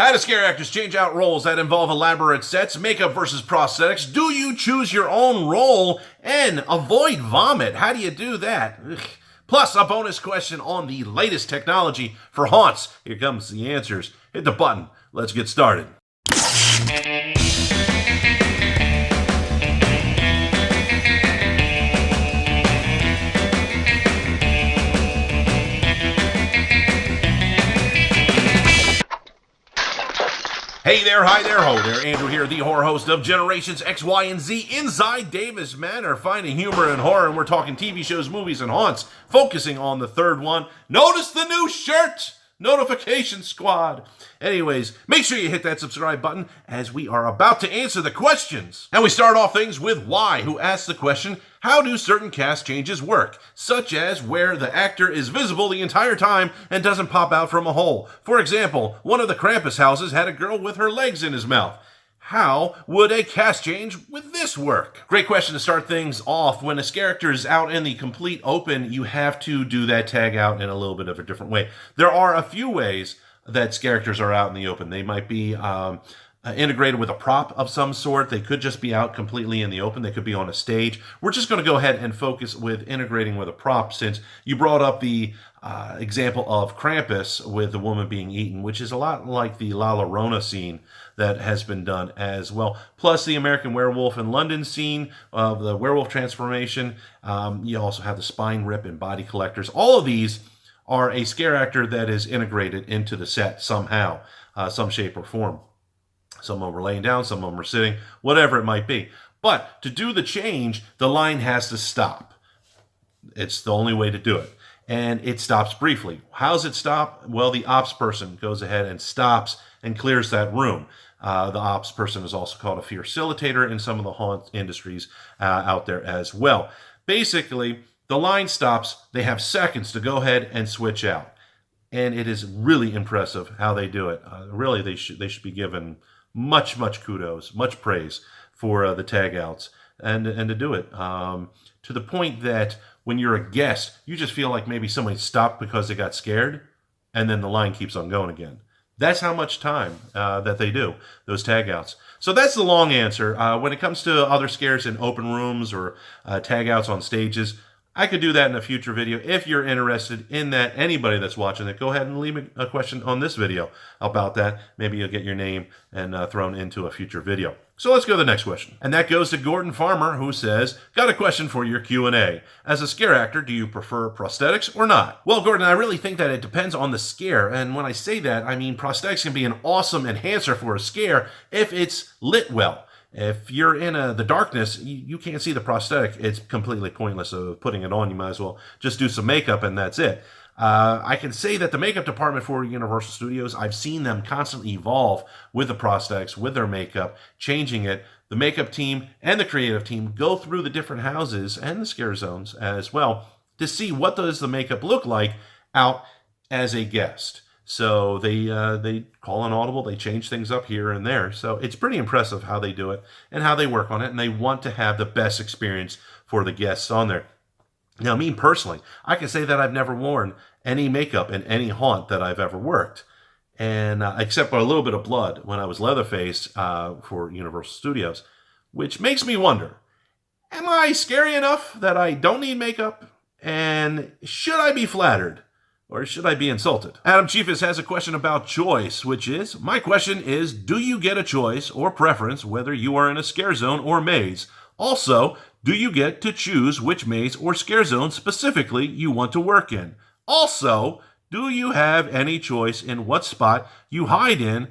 How do scare actors change out roles that involve elaborate sets, makeup versus prosthetics? Do you choose your own role and avoid vomit? How do you do that? Ugh. Plus, a bonus question on the latest technology for haunts. Here comes the answers. Hit the button. Let's get started. Hey there, hi there, ho there. Andrew here, the horror host of Generations X, Y, and Z inside Davis Manor, finding humor and horror, and we're talking TV shows, movies, and haunts, focusing on the third one. Notice the new shirt! Notification Squad. Anyways, make sure you hit that subscribe button as we are about to answer the questions. And we start off things with Y, who asks the question, how do certain cast changes work? Such as where the actor is visible the entire time and doesn't pop out from a hole. For example, one of the Krampus houses had a girl with her legs in his mouth. How would a cast change with this work? Great question to start things off. When a character is out in the complete open, you have to do that tag out in a little bit of a different way. There are a few ways that characters are out in the open. They might be integrated with a prop of some sort. They could just be out completely in the open. They could be on a stage. We're just going to go ahead and focus with integrating with a prop, since you brought up the example of Krampus with the woman being eaten, which is a lot like the La Llorona scene that has been done as well. Plus the American Werewolf in London scene of the werewolf transformation. You also have the spine rip and body collectors. All of these are a scare actor that is integrated into the set somehow, some shape or form. Some of them are laying down, some of them are sitting, whatever it might be. But to do the change, the line has to stop. It's the only way to do it. And it stops briefly. How does it stop? Well, the ops person goes ahead and stops and clears that room. The ops person is also called a facilitator in some of the haunt industries out there as well. Basically, the line stops. They have seconds to go ahead and switch out. And it is really impressive how they do it. Really, they should be given much kudos, much praise for the tag outs and to do it to the point that when you're a guest, you just feel like maybe somebody stopped because they got scared, and then the line keeps on going again. That's how much time that they do, those tag outs. So that's the long answer. When it comes to other scares in open rooms or tag outs on stages, I could do that in a future video. If you're interested in that, anybody that's watching it, go ahead and leave a question on this video about that. Maybe you'll get your name and thrown into a future video. So let's go to the next question. And that goes to Gordon Farmer, who says, got a question for your Q&A. As a scare actor, do you prefer prosthetics or not? Well, Gordon, I really think that it depends on the scare. And when I say that, I mean prosthetics can be an awesome enhancer for a scare if it's lit well. If you're in the darkness, you can't see the prosthetic. It's completely pointless. So putting it on, you might as well just do some makeup and that's it. I can say that the makeup department for Universal Studios, I've seen them constantly evolve with the prosthetics, with their makeup, changing it. The makeup team and the creative team go through the different houses and the scare zones as well to see what does the makeup look like out as a guest. So they call an audible, they change things up here and there. So it's pretty impressive how they do it and how they work on it. And they want to have the best experience for the guests on there. Now, me personally, I can say that I've never worn any makeup in any haunt that I've ever worked. And except for a little bit of blood when I was Leatherface for Universal Studios, which makes me wonder, am I scary enough that I don't need makeup? And should I be flattered? Or should I be insulted? Adam Chiefus has a question about choice, which is, my question is, do you get a choice or preference whether you are in a scare zone or maze? Also, do you get to choose which maze or scare zone specifically you want to work in? Also, do you have any choice in what spot you hide in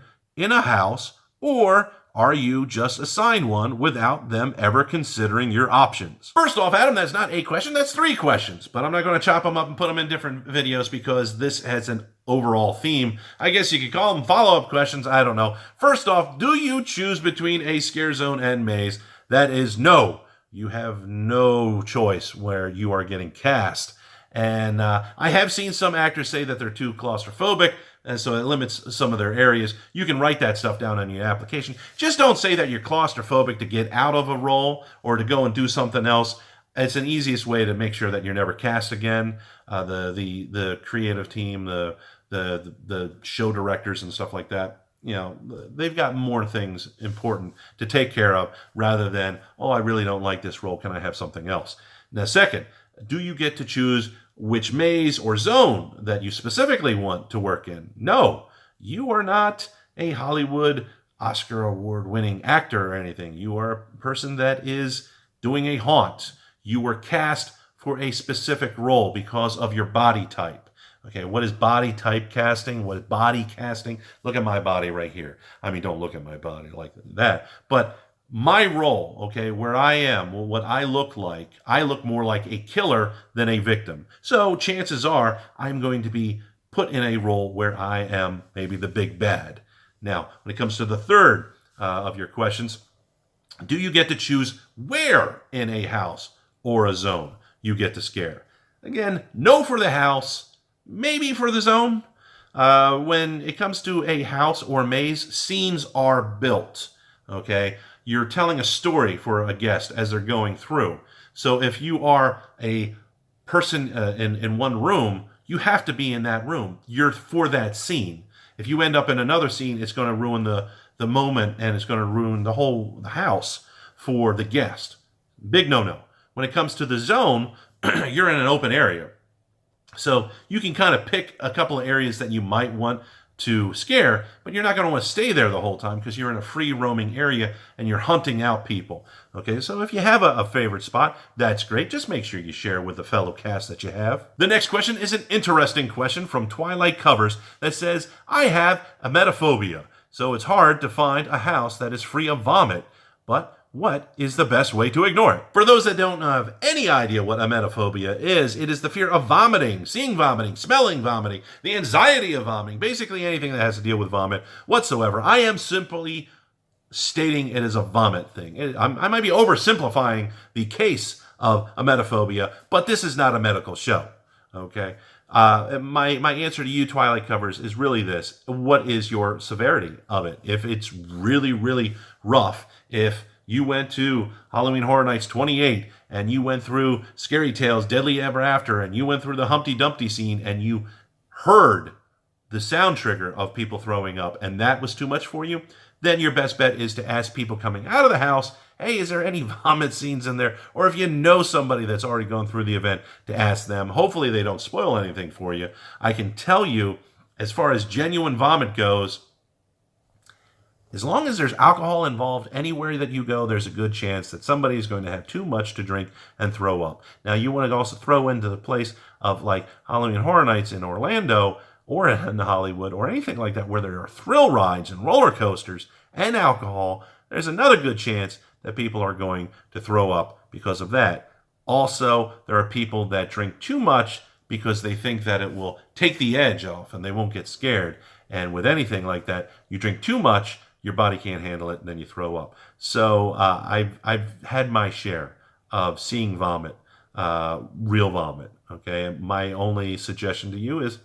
a house, or are you just assigned one without them ever considering your options? First off, Adam, that's not a question, that's 3 questions. But I'm not going to chop them up and put them in different videos because this has an overall theme. I guess you could call them follow-up questions, I don't know. First off, do you choose between a scare zone and maze? That is no. You have no choice where you are getting cast. And I have seen some actors say that they're too claustrophobic, and so it limits some of their areas. You can write that stuff down on your application. Just don't say that you're claustrophobic to get out of a role or to go and do something else. It's an easiest way to make sure that you're never cast again. The creative team, the show directors and stuff like that, they've got more things important to take care of rather than, oh, I really don't like this role. Can I have something else? Now, second, do you get to choose which maze or zone that you specifically want to work in? No, you are not a Hollywood Oscar award-winning actor or anything. You are a person that is doing a haunt. You were cast for a specific role because of your body type. Okay, what is body type casting? What is body casting? Look at my body right here. I mean, don't look at my body like that. But my role, okay, where I am, what I look more like a killer than a victim. So chances are I'm going to be put in a role where I am maybe the big bad. Now, when it comes to the third of your questions, do you get to choose where in a house or a zone you get to scare? Again, no for the house. Maybe for the zone. When it comes to a house or maze, scenes are built. Okay, you're telling a story for a guest as they're going through. So if you are a person in one room, you have to be in that room. You're for that scene. If you end up in another scene, it's going to ruin the moment and it's going to ruin the whole house for the guest. Big no-no. When it comes to the zone, you're in an open area. So you can kind of pick a couple of areas that you might want to scare, but you're not going to want to stay there the whole time because you're in a free roaming area and you're hunting out people. Okay, so if you have a favorite spot, that's great. Just make sure you share with the fellow cast that you have. The next question is an interesting question from Twilight Covers that says, I have a metaphobia, so it's hard to find a house that is free of vomit, but what is the best way to ignore it? For those that don't have any idea what emetophobia is, it is the fear of vomiting, seeing vomiting, smelling vomiting, the anxiety of vomiting, basically anything that has to deal with vomit whatsoever. I am simply stating it is a vomit thing. I might be oversimplifying the case of emetophobia, but this is not a medical show, okay? My answer to you, Twilight Covers, is really this. What is your severity of it? If it's really, really rough, if you went to Halloween Horror Nights 28 and you went through Scary Tales, Deadly Ever After, and you went through the Humpty Dumpty scene and you heard the sound trigger of people throwing up and that was too much for you, then your best bet is to ask people coming out of the house, hey, is there any vomit scenes in there? Or if you know somebody that's already gone through the event, to ask them. Hopefully they don't spoil anything for you. I can tell you, as far as genuine vomit goes, as long as there's alcohol involved anywhere that you go, there's a good chance that somebody is going to have too much to drink and throw up. Now, you want to also throw into the place of like Halloween Horror Nights in Orlando or in Hollywood or anything like that where there are thrill rides and roller coasters and alcohol, there's another good chance that people are going to throw up because of that. Also, there are people that drink too much because they think that it will take the edge off and they won't get scared. And with anything like that, you drink too much, your body can't handle it, and then you throw up. So I've had my share of seeing vomit, real vomit. Okay, my only suggestion to you is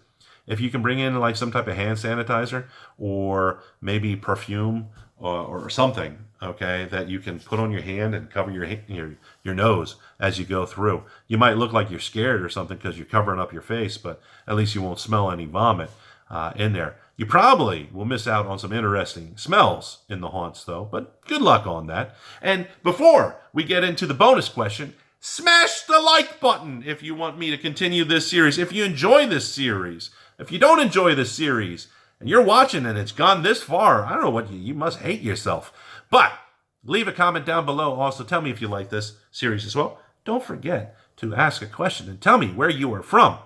if you can bring in like some type of hand sanitizer or maybe perfume or something, okay, that you can put on your hand and cover your nose as you go through. You might look like you're scared or something because you're covering up your face, but at least you won't smell any vomit in there. You probably will miss out on some interesting smells in the haunts, though, but good luck on that. And before we get into the bonus question, smash the like button if you want me to continue this series, if you enjoy this series. If you don't enjoy this series and you're watching and it's gone this far, I don't know what you must hate yourself. But leave a comment down below. Also, tell me if you like this series as well. Don't forget to ask a question and tell me where you are from.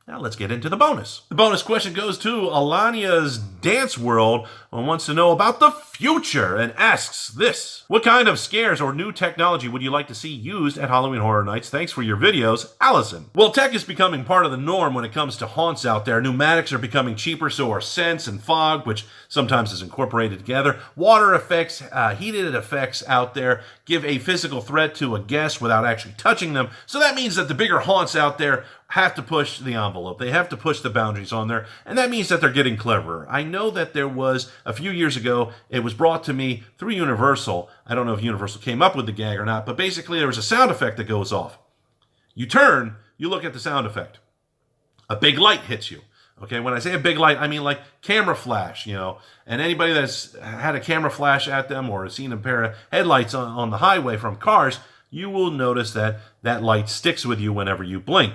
Now let's get into the bonus. The bonus question goes to Alania's Dance World and wants to know about the future and asks this. What kind of scares or new technology would you like to see used at Halloween Horror Nights? Thanks for your videos, Allison. Well, tech is becoming part of the norm when it comes to haunts out there. Pneumatics are becoming cheaper, so are scents and fog, which sometimes is incorporated together. Water effects, heated effects out there give a physical threat to a guest without actually touching them. So that means that the bigger haunts out there have to push the envelope. They have to push the boundaries on there, and that means that they're getting cleverer. I know that there was, a few years ago, it was brought to me through Universal. I don't know if Universal came up with the gag or not, but basically there was a sound effect that goes off. You turn, you look at the sound effect. A big light hits you. Okay, when I say a big light, I mean like camera flash, And anybody that's had a camera flash at them or has seen a pair of headlights on the highway from cars, you will notice that that light sticks with you whenever you blink.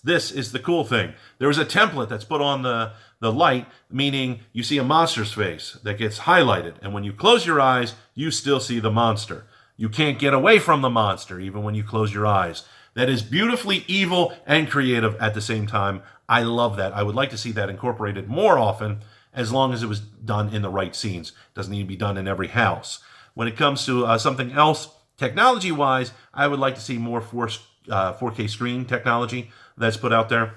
This is the cool thing. There is a template that's put on the light, meaning you see a monster's face that gets highlighted. And when you close your eyes, you still see the monster. You can't get away from the monster even when you close your eyes. That is beautifully evil and creative at the same time. I love that. I would like to see that incorporated more often, as long as it was done in the right scenes. It doesn't need to be done in every house. When it comes to something else, technology-wise, I would like to see more 4K screen technology that's put out there.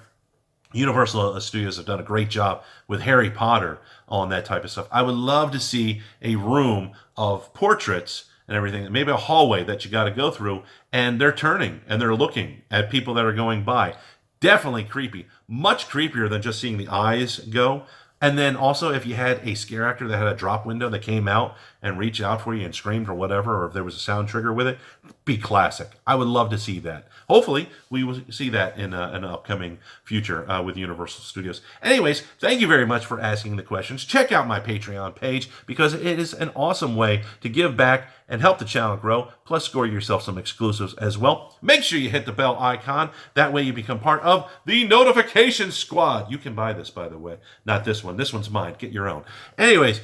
Universal Studios have done a great job with Harry Potter on that type of stuff. I would love to see a room of portraits and everything, maybe a hallway that you got to go through, and they're turning and they're looking at people that are going by. Definitely creepy. Much creepier than just seeing the eyes go. And then also, if you had a scare actor that had a drop window that came out and reached out for you and screamed or whatever, or if there was a sound trigger with it, be classic. I would love to see that. Hopefully, we will see that in an upcoming future with Universal Studios. Anyways, thank you very much for asking the questions. Check out my Patreon page because it is an awesome way to give back and help the channel grow, plus score yourself some exclusives as well. Make sure you hit the bell icon. That way you become part of the notification squad. You can buy this, by the way. Not this one. This one's mine. Get your own. Anyways,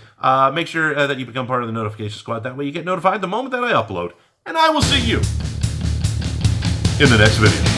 make sure that you become part of the notification squad. That way you get notified the moment that I upload. And I will see you in the next video.